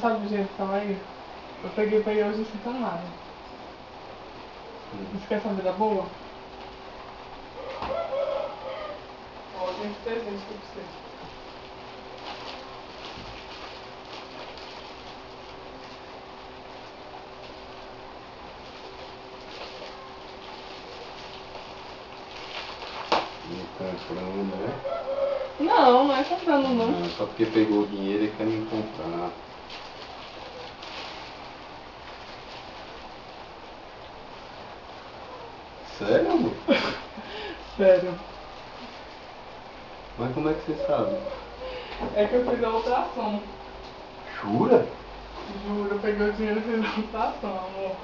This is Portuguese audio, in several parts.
Sabe, gente, calma aí. Eu peguei pra ir hoje em Santa Mara. Você quer saber da boa? Ó, tem esse presente aqui pra você. Comprando, né? Não é comprando não. Ah, só porque pegou o dinheiro e quer me comprar. Sério, amor? Sério. Mas como é que você sabe? É que eu fiz a ultrassom. Jura? Juro, eu peguei o dinheiro e fiz a ultrassom, amor.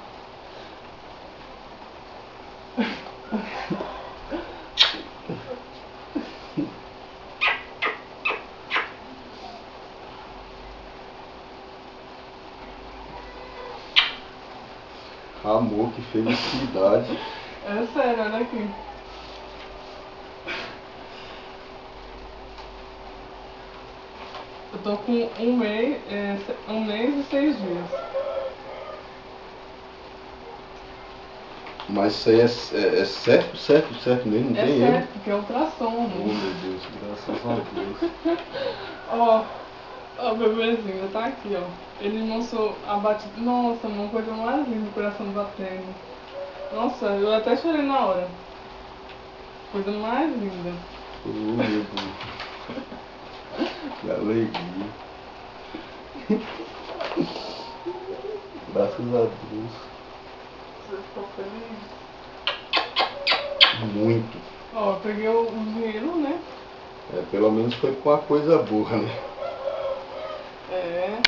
Amor, que felicidade. É sério, olha aqui. Eu tô com um mês e 6 dias. Mas isso aí é certo mesmo, não É tem certo, erro? porque é ultrassom, Oh, amor. meu Deus, graças a Deus. Ó, o bebezinho, tá aqui, ó. Ele mostrou a batida. Nossa, uma coisa mais linda, o coração batendo. Nossa, eu até chorei na hora. Coisa mais linda. Oh, meu Deus. Que alegria. Graças a Deus. Você ficou feliz? Muito. Ó, eu peguei o dinheiro, né? Pelo menos foi com uma coisa boa, né? É.